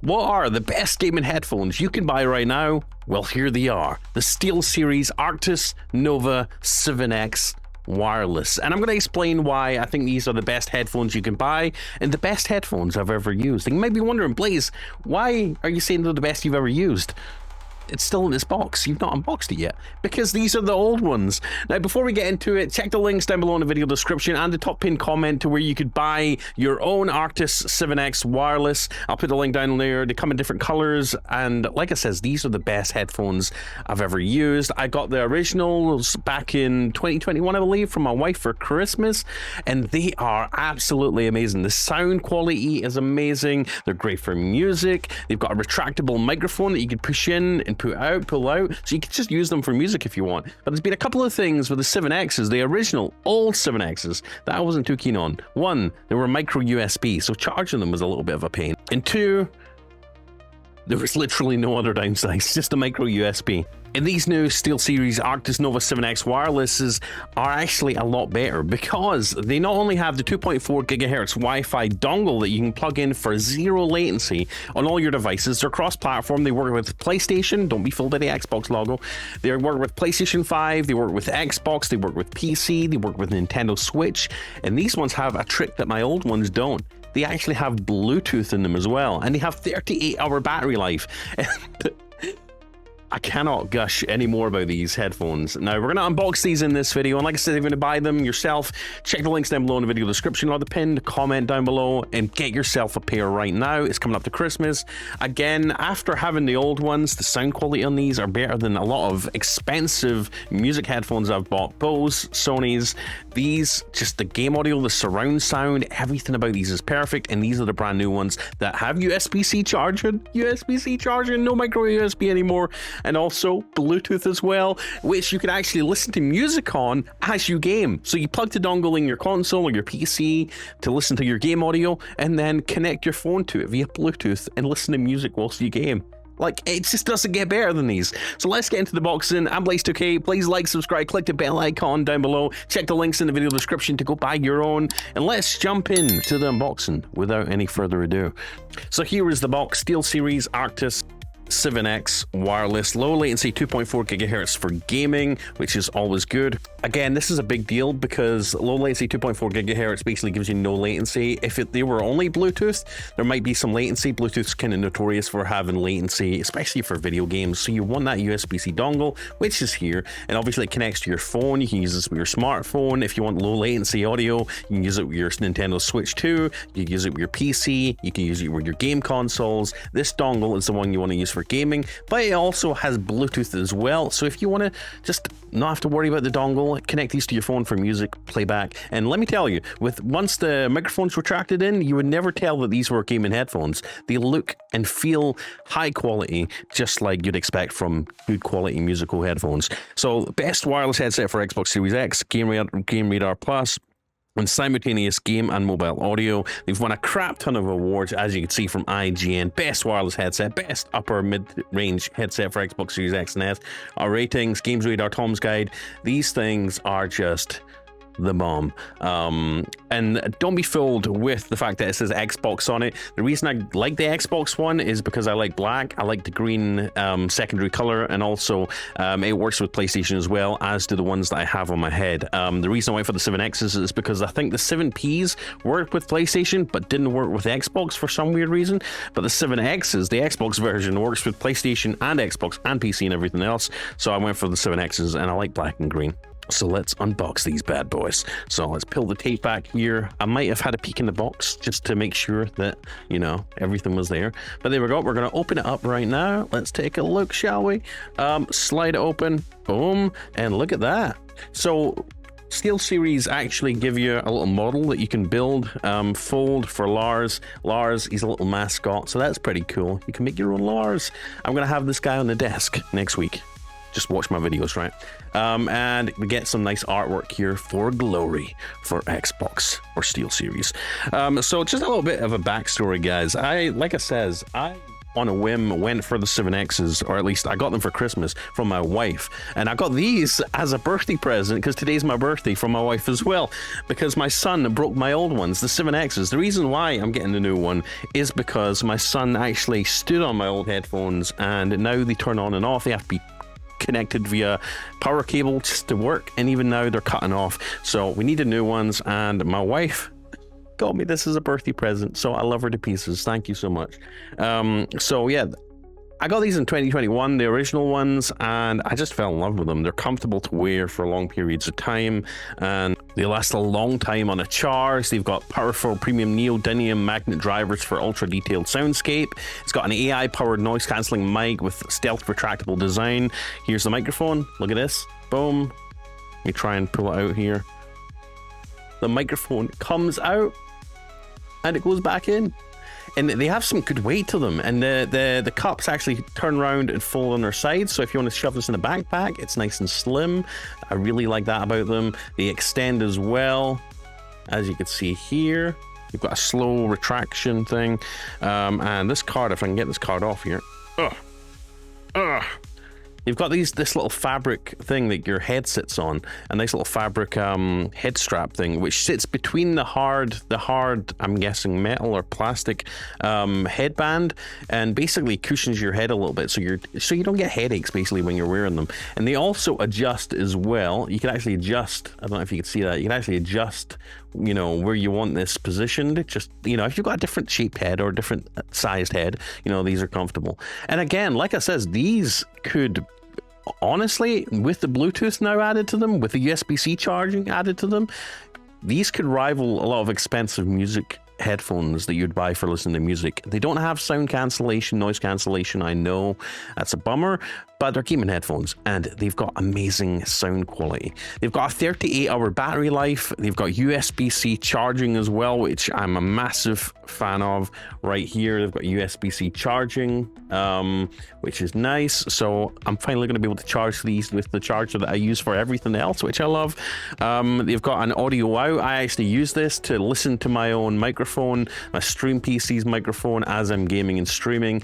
What are the best gaming headphones you can buy right now? Well, here they are. The SteelSeries Arctis Nova 7X wireless. And I'm going to explain why I think these are the best headphones you can buy and the best headphones I've ever used. And you might be wondering, Blaze, why are you saying they're the best you've ever used? It's still in this box. You've not unboxed it yet because these are the old ones. Now, before we get into it, check the links down below in the video description and the top pinned comment to where you could buy your own Arctis 7X wireless. I'll put the link down there. They come in different colors, and like I says, these are the best headphones I've ever used. I got the originals back in 2021, I believe, from my wife for Christmas, and they are absolutely amazing. The sound quality is amazing. They're great for music. They've got a retractable microphone that you can push in and pull out, so you can just use them for music if you want. But there's been a couple of things with the 7Xs, the original old 7Xs, that I wasn't too keen on. One, they were micro USB, so charging them was a little bit of a pain. And two, there was literally no other downsides, just a micro USB. And these new SteelSeries Arctis Nova 7X wirelesses are actually a lot better because they not only have the 2.4 gigahertz Wi-Fi dongle that you can plug in for zero latency on all your devices. They're cross-platform. They work with PlayStation. Don't be fooled by the Xbox logo. They work with PlayStation 5. They work with Xbox. They work with PC. They work with Nintendo Switch. And these ones have a trick that my old ones don't. They actually have Bluetooth in them as well. And they have 38-hour battery life. I cannot gush any more about these headphones. Now, we're going to unbox these in this video, and like I said, if you're going to buy them yourself, check the links down below in the video description or the pinned comment down below and get yourself a pair right now. It's coming up to Christmas. Again, after having the old ones, the sound quality on these are better than a lot of expensive music headphones I've bought. Bose, Sony's, these, just the game audio, the surround sound, everything about these is perfect, and these are the brand new ones that have USB-C charging, no micro USB anymore, and also Bluetooth as well, which you can actually listen to music on as you game. So you plug the dongle in your console or your PC to listen to your game audio, and then connect your phone to it via Bluetooth and listen to music whilst you game. Like, it just doesn't get better than these. So let's get into the boxing. I'm Blaze2K. Please like, subscribe, click the bell icon down below. Check the links in the video description to go buy your own. And let's jump into the unboxing without any further ado. So here is the box. SteelSeries Arctis 7X wireless, low latency 2.4 gigahertz for gaming, which is always good. Again, this is a big deal because low latency 2.4 gigahertz basically gives you no latency. If they were only Bluetooth, there might be some latency. Bluetooth's kind of notorious for having latency, especially for video games. So you want that USB-C dongle, which is here, and obviously it connects to your phone. You can use this with your smartphone. If you want low latency audio, you can use it with your Nintendo Switch 2. You can use it with your PC. You can use it with your game consoles. This dongle is the one you want to use for gaming, but it also has Bluetooth as well. So if you want to just not have to worry about the dongle, connect these to your phone for music playback. And let me tell you, once the microphone's retracted in, you would never tell that these were gaming headphones. They look and feel high quality, just like you'd expect from good quality musical headphones. So best wireless headset for Xbox Series X, Game Radar Plus, and simultaneous game and mobile audio. They've won a crap ton of awards, as you can see from IGN. Best wireless headset, best upper mid-range headset for Xbox Series X and S. Our ratings, Games Radar, Tom's Guide, these things are just the bomb. And don't be fooled with the fact that it says Xbox on it. The reason I like the Xbox one is because I like black. I like the green secondary color, and also it works with PlayStation as well, as do the ones that I have on my head. The reason I went for the 7Xs is because I think the 7Ps worked with PlayStation but didn't work with Xbox for some weird reason. But the 7Xs, the Xbox version, works with PlayStation and Xbox and PC and everything else. So I went for the 7Xs, and I like black and green. So let's unbox these bad boys. So let's peel the tape back here. I might have had a peek in the box just to make sure that, you know, everything was there. But there we go. We're going to open it up right now. Let's take a look, shall we? Slide it open. Boom. And look at that. So SteelSeries actually give you a little model that you can build, fold for Lars. Lars, he's a little mascot, so that's pretty cool. You can make your own Lars. I'm going to have this guy on the desk next week. Just watch my videos, right? And we get some nice artwork here for Glory for Xbox or SteelSeries. So just a little bit of a backstory, guys. Like I says, I on a whim, went for the 7Xs, or at least I got them for Christmas from my wife. And I got these as a birthday present, because today's my birthday, from my wife as well, because my son broke my old ones, the 7Xs. The reason why I'm getting the new one is because my son actually stood on my old headphones, and now they turn on and off. They have to be connected via power cable just to work, and even now they're cutting off. So we needed new ones, and my wife got me this as a birthday present, so I love her to pieces. Thank you so much. So yeah, I got these in 2021, the original ones, and I just fell in love with them. They're comfortable to wear for long periods of time, and they last a long time on a charge. They've got powerful premium neodymium magnet drivers for ultra detailed soundscape. It's got an AI powered noise cancelling mic with stealth retractable design. Here's the microphone. Look at this. Boom. Let me try and pull it out here. The microphone comes out and it goes back in. And they have some good weight to them, and the cups actually turn around and fold on their sides, so if you want to shove this in a backpack, it's nice and slim. I really like that about them. They extend as well, as you can see here. You've got a slow retraction thing, and this card, if I can get this card off here, you've got this little fabric thing that your head sits on, a nice little fabric head strap thing, which sits between the hard, I'm guessing metal or plastic headband, and basically cushions your head a little bit, so you don't get headaches basically when you're wearing them. And they also adjust as well. You can actually adjust. I don't know if you can see that. You can actually adjust, you know, where you want this positioned. Just, you know, if you've got a different shaped head or a different sized head, you know, these are comfortable. And again, like I says, these could, honestly, with the Bluetooth now added to them, with the USB-C charging added to them, these could rival a lot of expensive music headphones that you'd buy for listening to music. They don't have sound cancellation, noise cancellation, I know that's a bummer, but they're gaming headphones, and they've got amazing sound quality. They've got a 38-hour battery life. They've got USB-C charging as well, which I'm a massive fan of. Right here, they've got USB-C charging, which is nice. So I'm finally going to be able to charge these with the charger that I use for everything else, which I love. They've got an audio out. I actually use this to listen to my own microphone, my Stream PC's microphone, as I'm gaming and streaming.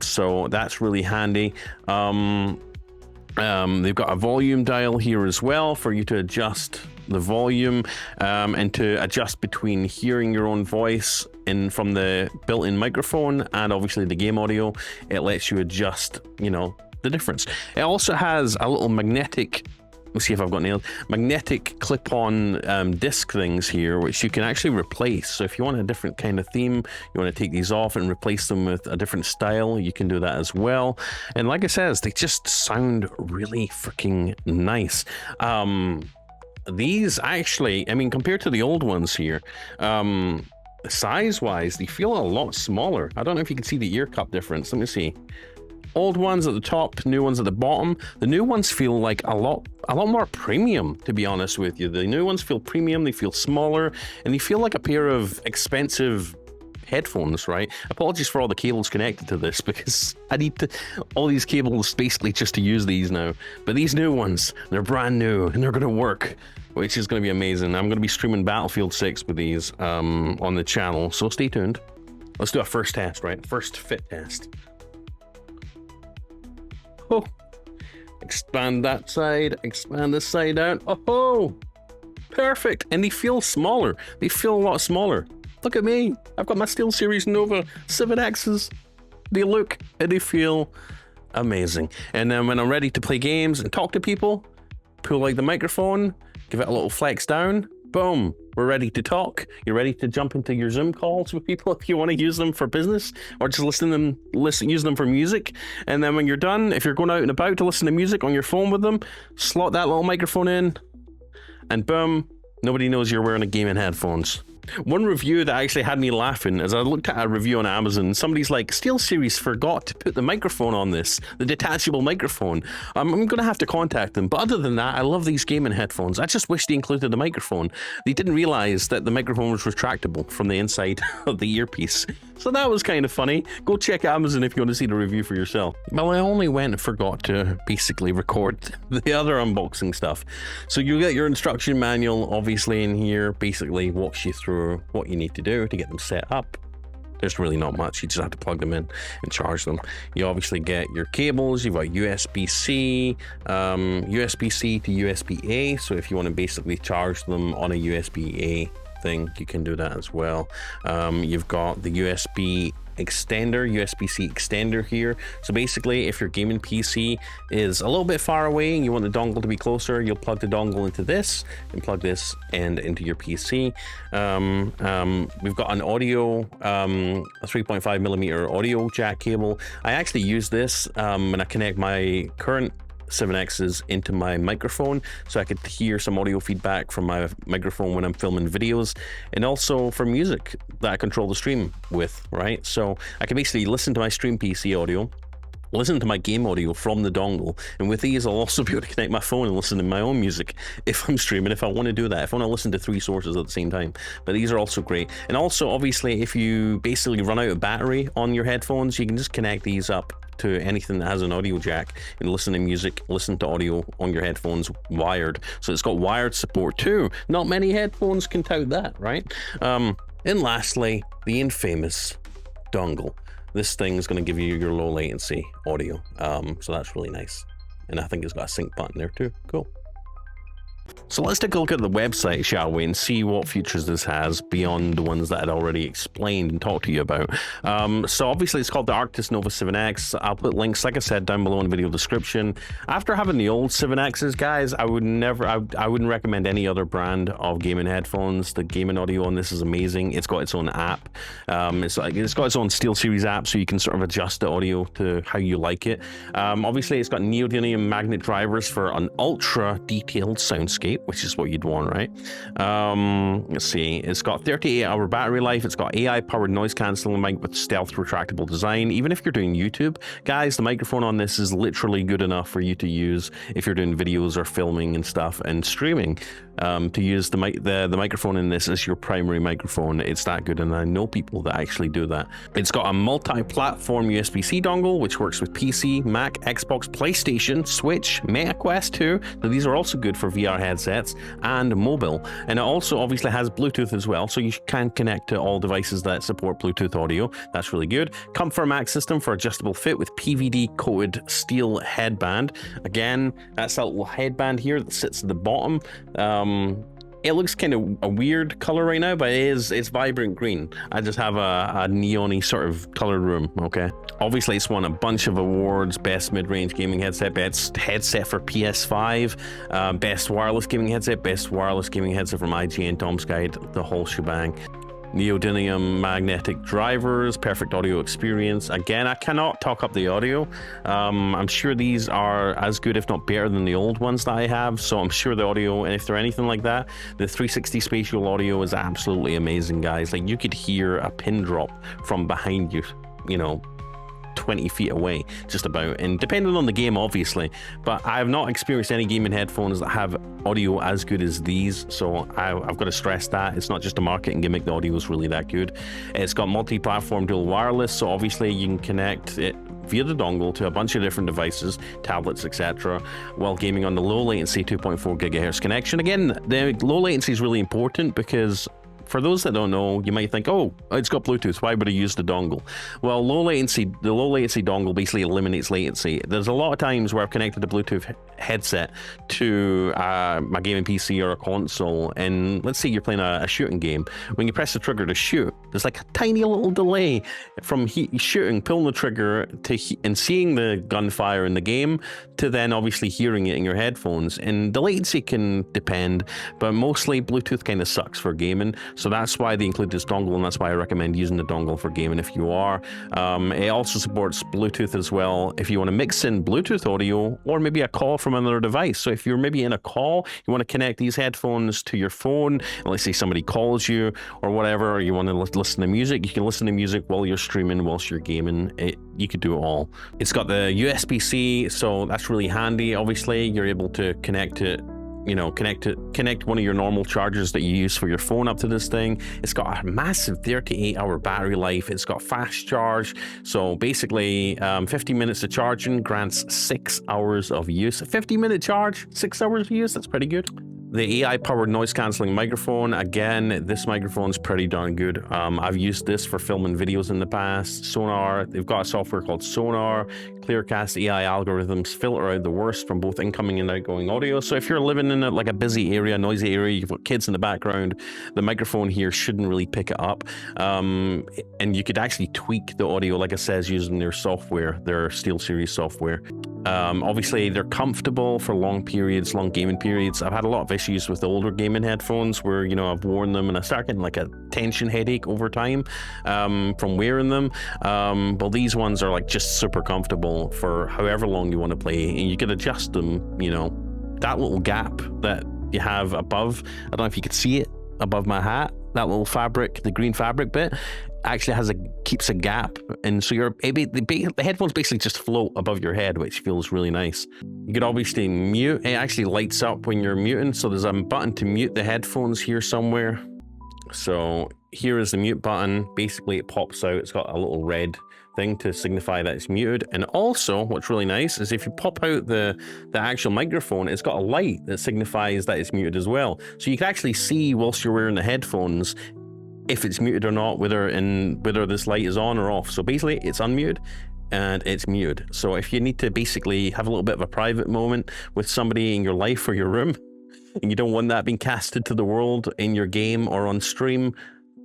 So that's really handy. They've got a volume dial here as well for you to adjust the volume, and to adjust between hearing your own voice from the built-in microphone and obviously the game audio. It lets you adjust, you know, the difference. It also has a little magnetic, let's see if I've got nailed, magnetic clip-on disc things here, which you can actually replace. So if you want a different kind of theme, you want to take these off and replace them with a different style, you can do that as well. And like I said, they just sound really freaking nice. These actually, I mean, compared to the old ones here, size-wise, they feel a lot smaller. I don't know if you can see the ear cup difference. Let me see. Old ones at the top, new ones at the bottom. The new ones feel like a lot more premium, to be honest with you. The new ones feel premium, they feel smaller, and they feel like a pair of expensive headphones, right? Apologies for all the cables connected to this, because I need all these cables basically just to use these now. But these new ones, they're brand new and they're going to work, which is going to be amazing. I'm going to be streaming Battlefield 6 with these on the channel, so stay tuned. Let's do a first test, right? First fit test. Oh, expand that side, expand this side out. Oh, perfect. And they feel smaller. They feel a lot smaller. Look at me. I've got my SteelSeries Nova 7Xs. They look and they feel amazing. And then when I'm ready to play games and talk to people, pull like the microphone, give it a little flex down, boom, we're ready to talk. You're ready to jump into your Zoom calls with people if you want to use them for business, or just use them for music. And then when you're done, if you're going out and about to listen to music on your phone with them, slot that little microphone in, and boom, nobody knows you're wearing a gaming headphones. One review that actually had me laughing is I looked at a review on Amazon. Somebody's like, SteelSeries forgot to put the microphone on this, the detachable microphone. I'm going to have to contact them. But other than that, I love these gaming headphones. I just wish they included the microphone. They didn't realize that the microphone was retractable from the inside of the earpiece. So that was kind of funny. Go check Amazon if you want to see the review for yourself. Well, I only went and forgot to basically record the other unboxing stuff. So you'll get your instruction manual, obviously, in here. Basically walks you through what you need to do to get them set up. There's really not much. You just have to plug them in and charge them. You obviously get your cables. You've got USB-C, USB-C to USB-A. So if you want to basically charge them on a USB-A thing, you can do that as well. You've got the USB-C extender here. So basically, if your gaming PC is a little bit far away and you want the dongle to be closer, you'll plug the dongle into this and plug this end into your PC. We've got an audio, a 3.5mm audio jack cable. I actually use this when I connect my current 7Xs into my microphone, so I could hear some audio feedback from my microphone when I'm filming videos, and also for music that I control the stream with, right? So I can basically listen to my stream PC audio, listen to my game audio from the dongle, and with these I'll also be able to connect my phone and listen to my own music if I'm streaming, if I want to do that, if I want to listen to 3 sources at the same time. But these are also great. And also, obviously, if you basically run out of battery on your headphones, you can just connect these up to anything that has an audio jack and listen to music, listen to audio on your headphones wired. So it's got wired support too. Not many headphones can tout that, right? And lastly, the infamous dongle. This thing is going to give you your low latency audio. So that's really nice. And I think it's got a sync button there too. Cool. So let's take a look at the website, shall we, and see what features this has beyond the ones that I'd already explained and talked to you about. So obviously it's called the Arctis Nova 7X. I'll put links, like I said, down below in the video description. After having the old 7Xs, guys, I wouldn't recommend any other brand of gaming headphones. The gaming audio on this is amazing. It's got its own app. It's got its own SteelSeries app, so you can sort of adjust the audio to how you like it. Obviously it's got neodymium magnet drivers for an ultra detailed soundscape, which is what you'd want, right? Let's see. It's got 38-hour battery life. It's got AI-powered noise cancelling mic with stealth retractable design. Even if you're doing YouTube, guys, the microphone on this is literally good enough for you to use if you're doing videos or filming and stuff and streaming. To use the microphone in this as your primary microphone, it's that good, and I know people that actually do that. It's got a multi-platform USB-C dongle, which works with PC, Mac, Xbox, PlayStation, Switch, Meta Quest 2. So these are also good for VR headsets and mobile. And it also obviously has Bluetooth as well, so you can connect to all devices that support Bluetooth audio. That's really good. Comfort Max system for adjustable fit with PVD coated steel headband. Again, that's that little headband here that sits at the bottom. It looks kind of a weird color right now, but it's vibrant green. I just have a neon-y sort of colored room, okay? Obviously, it's won a bunch of awards: best mid-range gaming headset, best headset for PS5, best wireless gaming headset, best wireless gaming headset from IGN, Tom's Guide, the whole shebang. Neodymium magnetic drivers, perfect audio experience. Again, I cannot talk up the audio. I'm sure these are as good, if not better, than the old ones that I have. So I'm sure the audio, and if they're anything like that, the 360 spatial audio is absolutely amazing, guys. Like, you could hear a pin drop from behind you, you know, 20 feet away, just about, and depending on the game, obviously. But I have not experienced any gaming headphones that have audio as good as these, so I've got to stress that it's not just a marketing gimmick. The audio is really that good. It's got multi-platform dual wireless, so obviously you can connect it via the dongle to a bunch of different devices, tablets, etc., while gaming on the low latency 2.4 gigahertz connection. Again, the low latency is really important because, for those that don't know, you might think, oh, it's got Bluetooth, why would I use the dongle? Well, the low latency dongle basically eliminates latency you. There's a lot of times where I've connected a Bluetooth headset to my gaming PC or a console, and let's say you're playing a shooting game. When you press the trigger to shoot, there's like a tiny little delay from shooting, pulling the trigger, and seeing the gunfire in the game, to then obviously hearing it in your headphones. And the latency can depend, but mostly Bluetooth kind of sucks for gaming. So that's why they include this dongle, and that's why I recommend using the dongle for gaming if you are. It also supports Bluetooth as well if you want to mix in Bluetooth audio or maybe a call from another device. So if you're maybe in a call, you want to connect these headphones to your phone, and let's say somebody calls you or whatever, or you want to listen to music, you can listen to music while you're streaming, whilst you're gaming. You could do it all. It's got the USB-C, so that's really handy. Obviously, you're able to connect it, you know, connect one of your normal chargers that you use for your phone up to this thing. It's got a massive 38-hour battery life. It's got fast charge. So basically, 50 minutes of charging grants 6 hours of use. A 50-minute charge, 6 hours of use, that's pretty good. The AI-powered noise-canceling microphone, again, this microphone's pretty darn good. I've used this for filming videos in the past. Sonar, they've got a software called Sonar. Clearcast AI algorithms filter out the worst from both incoming and outgoing audio. So if you're living in like a busy area, noisy area, you've got kids in the background, the microphone here shouldn't really pick it up. And you could actually tweak the audio, like it says, using their software, their SteelSeries software. Obviously, they're comfortable for long periods, long gaming periods. I've had a lot of issues with the older gaming headphones where, you know, I've worn them and I start getting like a tension headache over time from wearing them. But these ones are like just super comfortable for however long you want to play, and you can adjust them, you know, that little gap that you have above. I don't know if you could see it above my hat, that little fabric, the green fabric bit actually keeps a gap, and so the headphones basically just float above your head, which feels really nice. You could obviously mute. It actually lights up when you're muting, so there's a button to mute the headphones here somewhere. So here is the mute button. Basically it pops out, it's got a little red thing to signify that it's muted. And also what's really nice is if you pop out the actual microphone, it's got a light that signifies that it's muted as well, so you can actually see whilst you're wearing the headphones if it's muted or not, whether this light is on or off. So basically it's unmuted and it's muted. So if you need to basically have a little bit of a private moment with somebody in your life or your room, and you don't want that being casted to the world in your game or on stream,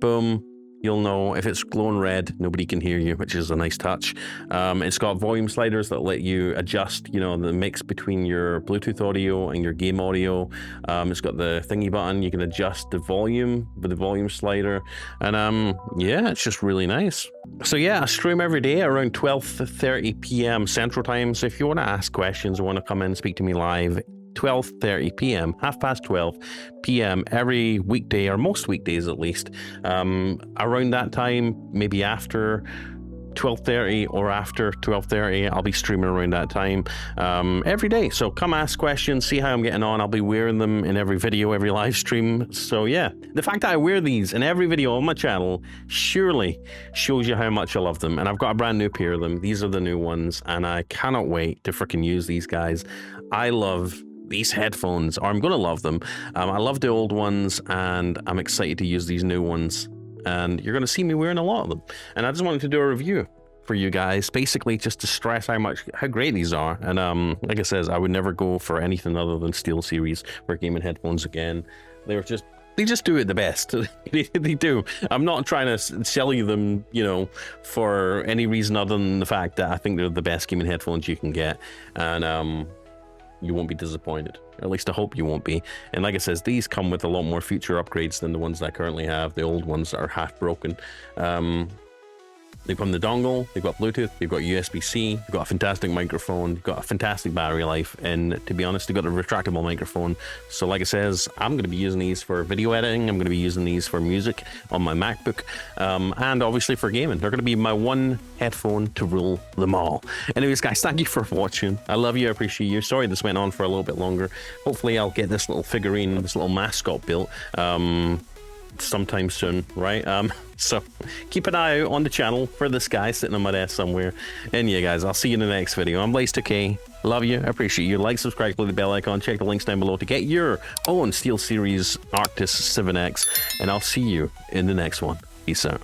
boom, you'll know. If it's glowing red, nobody can hear you, which is a nice touch. It's got volume sliders that let you adjust, you know, the mix between your Bluetooth audio and your game audio. It's got the thingy button, you can adjust the volume with the volume slider, and yeah, it's just really nice. So yeah, I stream every day around 12:30 p.m. Central Time, so if you want to ask questions or want to come in and speak to me live, 12:30 p.m, 12:30 p.m. every weekday, or most weekdays at least. Around that time, maybe after 12:30 or after 12:30, I'll be streaming around that time every day. So come ask questions, see how I'm getting on. I'll be wearing them in every video, every live stream. So yeah, the fact that I wear these in every video on my channel surely shows you how much I love them. And I've got a brand new pair of them. These are the new ones, and I cannot wait to freaking use these guys. I love these headphones, or I'm gonna love them. I love the old ones, and I'm excited to use these new ones, and you're gonna see me wearing a lot of them. And I just wanted to do a review for you guys, basically just to stress how great these are. And like I says, I would never go for anything other than SteelSeries for gaming headphones again. They just do it the best. They do. I'm not trying to sell you them, you know, for any reason other than the fact that I think they're the best gaming headphones you can get, and you won't be disappointed. Or at least I hope you won't be. And like I says, these come with a lot more feature upgrades than the ones that I currently have. The old ones are half broken. They've got the dongle, they've got Bluetooth, they've got USB-C, they've got a fantastic microphone, they've got a fantastic battery life, and to be honest, they've got a retractable microphone. So like I says, I'm going to be using these for video editing, I'm going to be using these for music on my MacBook, and obviously for gaming. They're going to be my one headphone to rule them all. Anyways, guys, thank you for watching. I love you, I appreciate you. Sorry this went on for a little bit longer. Hopefully I'll get this little figurine, this little mascot built sometime soon, right? So keep an eye out on the channel for this guy sitting on my desk somewhere. And yeah, guys, I'll see you in the next video. I'm Blaze2K. Love you, I appreciate you. Like, subscribe, click the bell icon, check the links down below to get your own SteelSeries Arctis 7X, and I'll see you in the next one. Peace out.